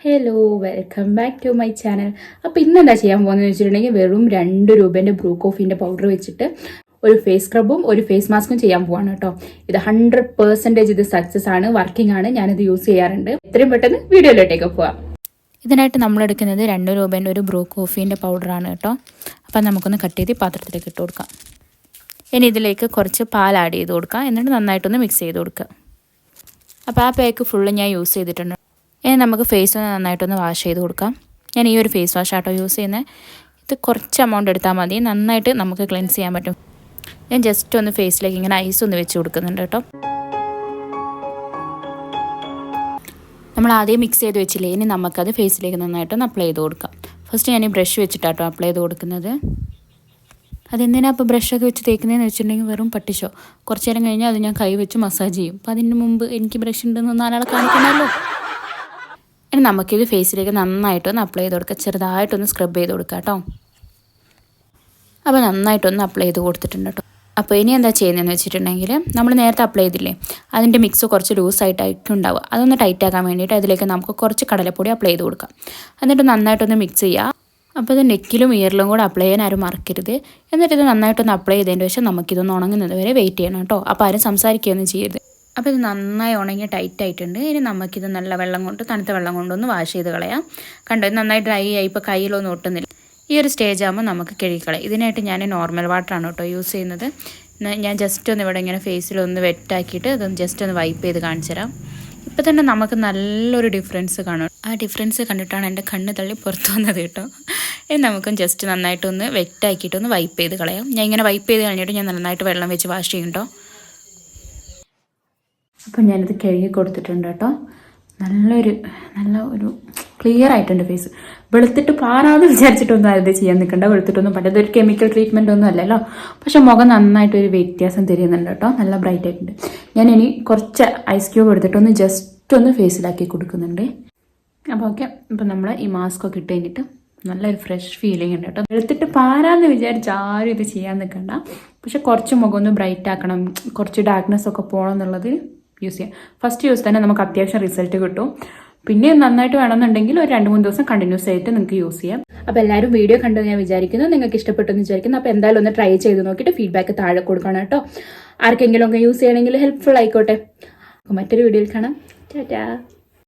Hello, welcome back to my channel. അപ്പോൾ ഇന്നെന്താ ചെയ്യാൻ പോകുന്നത് വെച്ചിട്ടുണ്ടെങ്കിൽ വെറും 2 രൂപേൻ്റെ ബ്രൂ കോഫീൻ്റെ പൗഡർ വെച്ചിട്ട് ഒരു ഫേസ് സ്ക്രബും ഒരു ഫേസ് മാസ്കും ചെയ്യാൻ പോവാണ് കേട്ടോ. ഇത് 100% ഇത് സക്സസ് ആണ്, വർക്കിംഗ് ആണ്. ഞാനിത് യൂസ് ചെയ്യാറുണ്ട്. എത്രയും പെട്ടെന്ന് വീഡിയോയിലോട്ടേക്ക് പോവാം. ഇതിനായിട്ട് നമ്മൾ എടുക്കുന്നത് 2 രൂപേൻ്റെ ഒരു ബ്രൂ കോഫീൻ്റെ പൗഡറാണ് കേട്ടോ. അപ്പം നമുക്കൊന്ന് കട്ട് ചെയ്ത് പാത്രത്തിലേക്ക് ഇട്ട് കൊടുക്കാം. ഇനി ഇതിലേക്ക് കുറച്ച് പാൽ ആഡ് ചെയ്ത് കൊടുക്കാം. എന്നിട്ട് നന്നായിട്ടൊന്ന് മിക്സ് ചെയ്ത് കൊടുക്കുക. അപ്പോൾ ആ പാക്ക് ഫുള്ള് ഞാൻ യൂസ് ചെയ്തിട്ടുണ്ട്. ഇനി നമുക്ക് ഫേസ് ഒന്ന് നന്നായിട്ടൊന്ന് വാഷ് ചെയ്ത് കൊടുക്കാം. ഞാൻ ഈ ഒരു ഫേസ് വാഷ് ആട്ടോ യൂസ് ചെയ്യുന്നത്. ഇത് കുറച്ച് എമൗണ്ട് എടുത്താൽ മതി, നന്നായിട്ട് നമുക്ക് ക്ലെൻസ് ചെയ്യാൻ പറ്റും. ഞാൻ ജസ്റ്റ് ഒന്ന് ഫേസിലേക്ക് ഇങ്ങനെ ഐസ് ഒന്ന് വെച്ച് കൊടുക്കുന്നുണ്ട് കേട്ടോ. നമ്മൾ ആദ്യം മിക്സ് ചെയ്ത് വെച്ചില്ലേ, ഇനി നമുക്കത് ഫേസിലേക്ക് നന്നായിട്ടൊന്ന് അപ്ലൈ ചെയ്ത് കൊടുക്കാം. ഫസ്റ്റ് ഞാൻ ഈ ബ്രഷ് വെച്ചിട്ടാട്ടോ അപ്ലൈ ചെയ്ത് കൊടുക്കുന്നത്. അതെന്തിനാ അപ്പോൾ ബ്രഷൊക്കെ വെച്ച് തേക്കുന്നതെന്ന് വെച്ചിട്ടുണ്ടെങ്കിൽ വെറും പട്ടിഷോ. കുറച്ച് നേരം കഴിഞ്ഞാൽ അത് ഞാൻ കൈ വെച്ച് മസാജ് ചെയ്യും. അപ്പോൾ അതിന് മുമ്പ് എനിക്ക് ബ്രഷ് ഉണ്ടെന്ന് നാലാളെ കാണിക്കണമല്ലോ. ഇനി നമുക്കിത് ഫേസിലേക്ക് നന്നായിട്ടൊന്ന് അപ്ലൈ ചെയ്ത് കൊടുക്കുക. ചെറുതായിട്ടൊന്ന് സ്ക്രബ് ചെയ്ത് കൊടുക്കുക കേട്ടോ. അപ്പോൾ നന്നായിട്ടൊന്ന് അപ്ലൈ ചെയ്ത് കൊടുത്തിട്ടുണ്ട് കേട്ടോ. അപ്പോൾ ഇനി എന്താ ചെയ്യുന്നതെന്ന് വെച്ചിട്ടുണ്ടെങ്കിൽ നമ്മൾ നേരത്തെ അപ്ലൈ ചെയ്തില്ലേ, അതിൻ്റെ മിക്സ് കുറച്ച് ലൂസായിട്ടായിരിക്കും ഉണ്ടാവുക. അതൊന്ന് ടൈറ്റ് ആക്കാൻ വേണ്ടിയിട്ട് അതിലേക്ക് നമുക്ക് കുറച്ച് കടലപ്പൊടി അപ്ലൈ ചെയ്ത് കൊടുക്കാം. എന്നിട്ട് നന്നായിട്ടൊന്ന് മിക്സ് ചെയ്യുക. അപ്പോൾ ഇത് നെക്കിലും ഇയറിലും കൂടെ അപ്ലൈ ചെയ്യാൻ ആരും മറക്കരുത്. എന്നിട്ട് ഇത് നന്നായിട്ടൊന്ന് അപ്ലൈ ചെയ്തതിൻ്റെ ശേഷം നമുക്കിതൊന്ന് ഉണങ്ങുന്നത് വരെ വെയിറ്റ് ചെയ്യണം കേട്ടോ. അപ്പോൾ ആരും സംസാരിക്കുകയൊന്നും ചെയ്യരുത്. അപ്പോൾ ഇത് നന്നായി ഉണങ്ങി ടൈറ്റ് ആയിട്ടുണ്ട്. ഇനി നമുക്കിത് നല്ല വെള്ളം കൊണ്ട്, തണുത്ത വെള്ളം കൊണ്ടൊന്ന് വാഷ് ചെയ്ത് കളയാം. കണ്ടോ, ഇത് നന്നായി ഡ്രൈ ആയി. ഇപ്പോൾ കയ്യിലൊന്നും ഒട്ടുന്നില്ല. ഈ ഒരു സ്റ്റേജ് ആകുമ്പോൾ നമുക്ക് കഴുകിക്കളയാം. ഇതിനായിട്ട് ഞാൻ നോർമൽ വാട്ടറാണ് കേട്ടോ യൂസ് ചെയ്യുന്നത്. ഞാൻ ജസ്റ്റ് ഒന്ന് ഇവിടെ ഇങ്ങനെ ഫേസിലൊന്ന് വെറ്റാക്കിയിട്ട് ഇതൊന്ന് ജസ്റ്റ് ഒന്ന് വൈപ്പ് ചെയ്ത് കാണിച്ചു തരാം. ഇപ്പോൾ തന്നെ നമുക്ക് നല്ലൊരു ഡിഫറൻസ് കാണും. ആ ഡിഫറൻസ് കണ്ടിട്ടാണ് എൻ്റെ കണ്ണ് തള്ളി പുറത്ത് വന്നത് കേട്ടോ. ഇനി നമുക്കും ജസ്റ്റ് നന്നായിട്ടൊന്ന് വെറ്റാക്കിയിട്ടൊന്ന് വൈപ്പ് ചെയ്ത് കളയാം. ഞാൻ ഇങ്ങനെ വൈപ്പ് ചെയ്ത് കഴിഞ്ഞിട്ട് ഞാൻ നന്നായിട്ട് വെള്ളം വെച്ച് വാഷ് ചെയ്യും കേട്ടോ. അപ്പം ഞാനിത് കഴുകി കൊടുത്തിട്ടുണ്ട് കേട്ടോ. നല്ല ഒരു ക്ലിയർ ആയിട്ടുണ്ട് ഫേസ്. വെളുത്തിട്ട് പാറാതെ വിചാരിച്ചിട്ടൊന്നും അത് ചെയ്യാൻ നിൽക്കണ്ട. വെളുത്തിട്ടൊന്നും പറ്റാത്ത ഒരു കെമിക്കൽ ട്രീറ്റ്മെൻ്റ് ഒന്നും അല്ലല്ലോ. പക്ഷെ മുഖം നന്നായിട്ടൊരു വ്യത്യാസം തരുന്നുണ്ട് കേട്ടോ. നല്ല ബ്രൈറ്റ് ആയിട്ടുണ്ട്. ഞാനിനി കുറച്ച് ഐസ് ക്യൂബ് എടുത്തിട്ടൊന്ന് ജസ്റ്റ് ഒന്ന് ഫേസിലാക്കി കൊടുക്കുന്നുണ്ട്. അപ്പോൾ ഓക്കെ. ഇപ്പം നമ്മൾ ഈ മാസ്ക് ഒക്കെ ഇട്ട് കഴിഞ്ഞിട്ട് നല്ലൊരു ഫ്രഷ് ഫീലിംഗ് ഉണ്ട് കേട്ടോ. വെളുത്തിട്ട് പാരാന്ന് വിചാരിച്ച് ആരും ഇത് ചെയ്യാൻ നിൽക്കണ്ട. പക്ഷെ കുറച്ച് മുഖം ഒന്ന് ബ്രൈറ്റ് ആക്കണം, കുറച്ച് ഡാർക്ക്നെസ് ഒക്കെ പോകണം എന്നുള്ളത് യൂസ് ചെയ്യാം. ഫസ്റ്റ് യൂസ് തന്നെ നമുക്ക് അത്യാവശ്യം റിസൾട്ട് കിട്ടും. പിന്നെ നന്നായിട്ട് വേണമെന്നുണ്ടെങ്കിൽ ഒരു 2-3 ദിവസം കണ്ടിന്യൂസ് ആയിട്ട് നിങ്ങൾക്ക് യൂസ് ചെയ്യാം. അപ്പോൾ എല്ലാവരും വീഡിയോ കണ്ടു ഞാൻ വിചാരിക്കുന്നു. നിങ്ങൾക്ക് ഇഷ്ടപ്പെട്ടെന്ന് വിചാരിക്കുന്നു. അപ്പോൾ എന്തായാലും ഒന്ന് ട്രൈ ചെയ്ത് നോക്കിയിട്ട് ഫീഡ്ബാക്ക് താഴെ കൊടുക്കണം കേട്ടോ. ആർക്കെങ്കിലും ഒക്കെ യൂസ് ചെയ്യണമെങ്കിൽ ഹെൽപ്ഫുൾ ആയിക്കോട്ടെ. അപ്പോൾ മറ്റൊരു വീഡിയോയിൽ കാണാം. ടാറ്റാ.